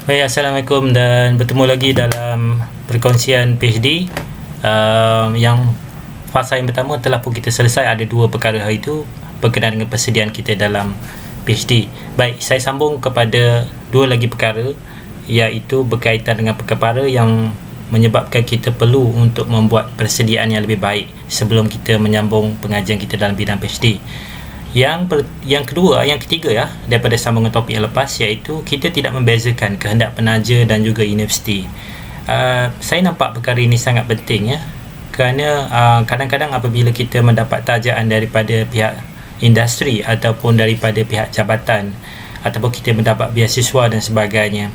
Baik, Assalamualaikum dan bertemu lagi dalam perkongsian PhD. Yang fasa yang pertama telah pun kita selesai, ada dua perkara hari itu berkenaan dengan persediaan kita dalam PhD. Baik, saya sambung kepada dua lagi perkara, iaitu berkaitan dengan perkara yang menyebabkan kita perlu untuk membuat persediaan yang lebih baik sebelum kita menyambung pengajian kita dalam bidang PhD. Yang ketiga ya, daripada sambungan topik yang lepas, iaitu kita tidak membezakan kehendak penaja dan juga universiti. Saya nampak perkara ini sangat penting ya, kerana kadang-kadang apabila kita mendapat tajaan daripada pihak industri ataupun daripada pihak jabatan, ataupun kita mendapat beasiswa dan sebagainya,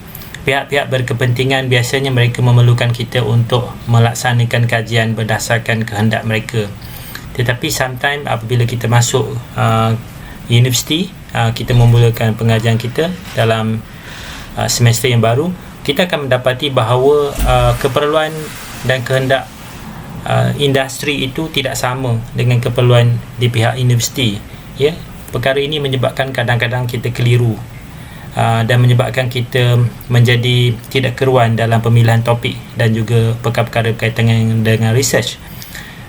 pihak-pihak berkepentingan biasanya mereka memerlukan kita untuk melaksanakan kajian berdasarkan kehendak mereka. Tetapi sometimes apabila kita masuk universiti, kita memulakan pengajian kita dalam semester yang baru, kita akan mendapati bahawa keperluan dan kehendak industri itu tidak sama dengan keperluan di pihak universiti ya. Perkara ini menyebabkan kadang-kadang kita keliru dan menyebabkan kita menjadi tidak keruan dalam pemilihan topik dan juga perkara-perkara berkaitan dengan research.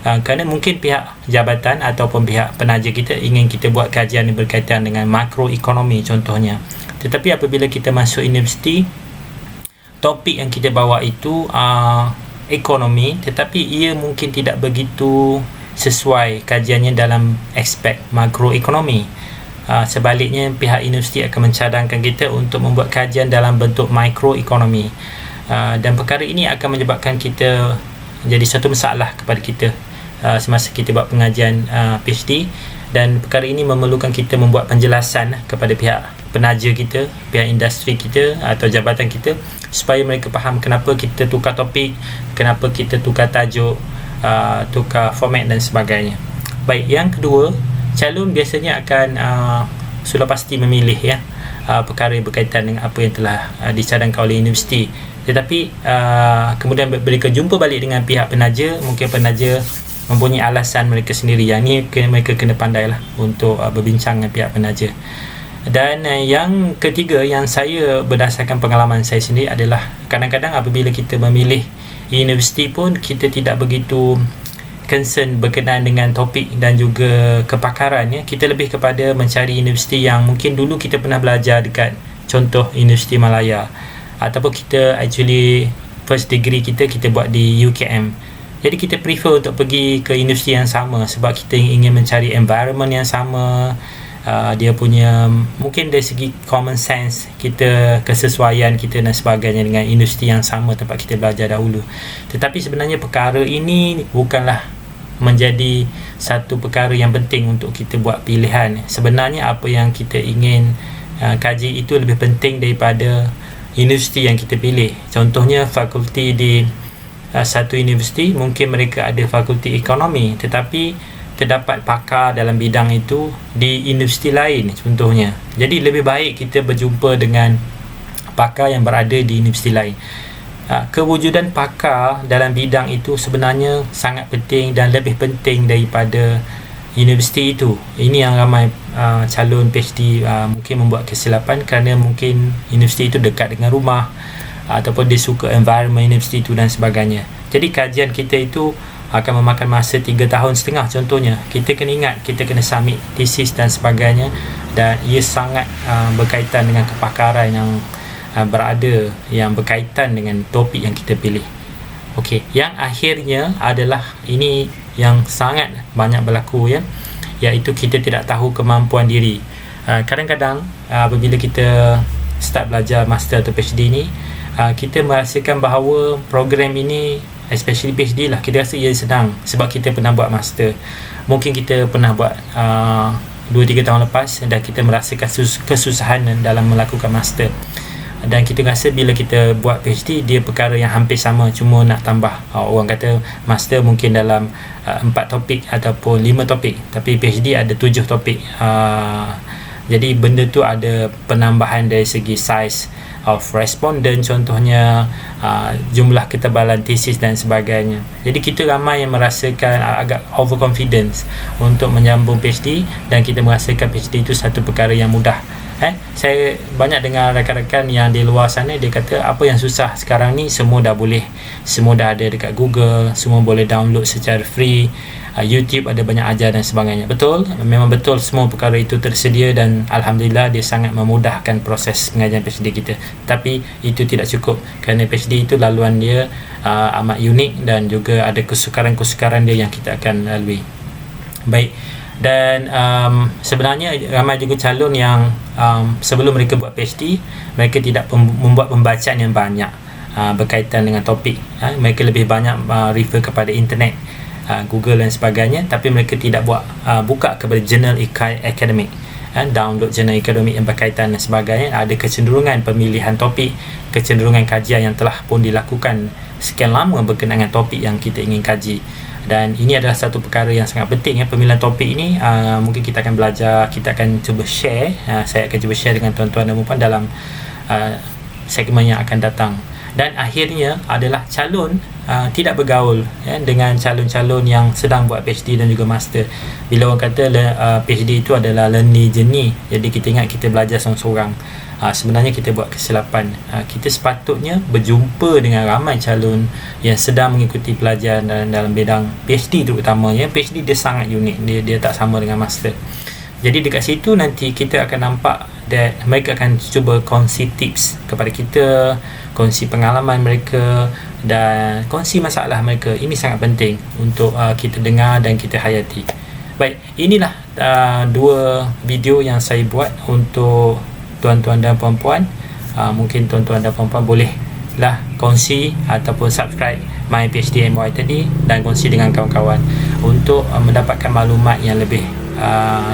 Kerana mungkin pihak jabatan ataupun pihak penaja kita ingin kita buat kajian yang berkaitan dengan makroekonomi contohnya. Tetapi apabila kita masuk universiti, topik yang kita bawa itu ekonomi, tetapi ia mungkin tidak begitu sesuai kajiannya dalam aspek makroekonomi. Sebaliknya, pihak universiti akan mencadangkan kita untuk membuat kajian dalam bentuk mikroekonomi. Dan perkara ini akan menyebabkan kita jadi satu masalah kepada kita semasa kita buat pengajian PhD, dan perkara ini memerlukan kita membuat penjelasan kepada pihak penaja kita, pihak industri kita atau jabatan kita, supaya mereka faham kenapa kita tukar topik, kenapa kita tukar tajuk, tukar format dan sebagainya. Baik, yang kedua, calon biasanya akan sudah pasti memilih ya perkara yang berkaitan dengan apa yang telah dicadangkan oleh universiti. Tetapi kemudian mereka jumpa balik dengan pihak penaja, mungkin penaja mempunyai alasan mereka sendiri. Yang ni mereka kena pandailah untuk berbincang dengan pihak penaja. Dan yang ketiga, yang saya berdasarkan pengalaman saya sendiri adalah kadang-kadang apabila kita memilih universiti pun kita tidak begitu concern berkenaan dengan topik dan juga kepakaran ya. Kita lebih kepada mencari universiti yang mungkin dulu kita pernah belajar dekat, contoh Universiti Malaya, ataupun kita actually first degree kita buat di UKM. Jadi kita prefer untuk pergi ke universiti yang sama sebab kita ingin mencari environment yang sama. Dia punya mungkin dari segi common sense kita, kesesuaian kita dan sebagainya dengan universiti yang sama tempat kita belajar dahulu. Tetapi sebenarnya perkara ini bukanlah menjadi satu perkara yang penting untuk kita buat pilihan. Sebenarnya apa yang kita ingin kaji itu lebih penting daripada universiti yang kita pilih. Contohnya fakulti di satu universiti, mungkin mereka ada fakulti ekonomi, tetapi terdapat pakar dalam bidang itu di universiti lain contohnya. Jadi lebih baik kita berjumpa dengan pakar yang berada di universiti lain. Kewujudan pakar dalam bidang itu sebenarnya sangat penting dan lebih penting daripada universiti itu. Ini yang ramai calon PhD mungkin membuat kesilapan kerana mungkin universiti itu dekat dengan rumah, ataupun dia suka environment universiti itu dan sebagainya. Jadi kajian kita itu akan memakan masa 3.5 tahun contohnya. Kita kena ingat, kita kena submit thesis dan sebagainya, dan ia sangat berkaitan dengan kepakaran yang berada, yang berkaitan dengan topik yang kita pilih. Okey, yang akhirnya adalah ini yang sangat banyak berlaku ya, iaitu kita tidak tahu kemampuan diri. Kadang-kadang apabila kita start belajar master atau PhD ni, kita merasakan bahawa program ini, especially PhD lah, kita rasa ia senang sebab kita pernah buat master. Mungkin kita pernah buat 2-3 tahun lepas dan kita merasakan kesusahan dalam melakukan master. Dan kita rasa bila kita buat PhD, dia perkara yang hampir sama, cuma nak tambah. Orang kata master mungkin dalam 4 topik ataupun 5 topik, tapi PhD ada 7 topik. Jadi benda tu ada penambahan dari segi size of respondent contohnya, jumlah ketebalan thesis dan sebagainya. Jadi kita ramai yang merasakan agak overconfidence untuk menyambung PhD, dan kita merasakan PhD itu satu perkara yang mudah Saya banyak dengar rakan-rakan yang di luar sana, dia kata apa yang susah sekarang ni, semua dah boleh, semua dah ada dekat Google, semua boleh download secara free, YouTube ada banyak ajar dan sebagainya. Betul, memang betul, semua perkara itu tersedia dan Alhamdulillah dia sangat memudahkan proses pengajian PhD kita. Tapi itu tidak cukup, kerana PhD itu laluan dia amat unik dan juga ada kesukaran-kesukaran dia yang kita akan lalui. Baik, dan sebenarnya ramai juga calon yang sebelum mereka buat PhD, mereka tidak membuat pembacaan yang banyak berkaitan dengan topik. Mereka lebih banyak refer kepada internet, Google dan sebagainya, tapi mereka tidak buka kepada jurnal akademik, download jurnal akademik yang berkaitan dan sebagainya. Ada kecenderungan pemilihan topik, kecenderungan kajian yang telah pun dilakukan sekian lama berkenaan dengan topik yang kita ingin kaji. Dan ini adalah satu perkara yang sangat penting, pemilihan topik ini. Mungkin kita akan belajar, kita akan cuba share, saya akan cuba share dengan tuan-tuan dan puan dalam segmen yang akan datang. Dan akhirnya adalah calon tidak bergaul dengan calon-calon yang sedang buat PhD dan juga master. Bila orang kata PhD itu adalah learning journey, jadi kita ingat kita belajar seorang-seorang. Sebenarnya kita buat kesilapan. Kita sepatutnya berjumpa dengan ramai calon yang sedang mengikuti pelajaran dalam bidang PhD terutamanya. PhD dia sangat unik, dia tak sama dengan master. Jadi dekat situ nanti kita akan nampak that mereka akan cuba kongsi tips kepada kita, kongsi pengalaman mereka dan kongsi masalah mereka. Ini sangat penting untuk kita dengar dan kita hayati. Baik, inilah dua video yang saya buat untuk tuan-tuan dan puan-puan. Mungkin tuan-tuan dan puan-puan bolehlah kongsi ataupun subscribe My PhD MY tadi dan kongsi dengan kawan-kawan untuk mendapatkan maklumat yang lebih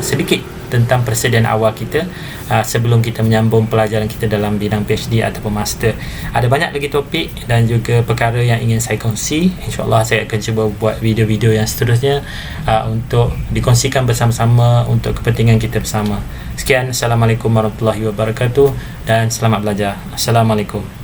sedikit tentang persediaan awal kita sebelum kita menyambung pelajaran kita dalam bidang PhD ataupun master. Ada banyak lagi topik dan juga perkara yang ingin saya kongsi. InsyaAllah saya akan cuba buat video-video yang seterusnya untuk dikongsikan bersama-sama untuk kepentingan kita bersama. Sekian, Assalamualaikum warahmatullahi wabarakatuh dan selamat belajar. Assalamualaikum.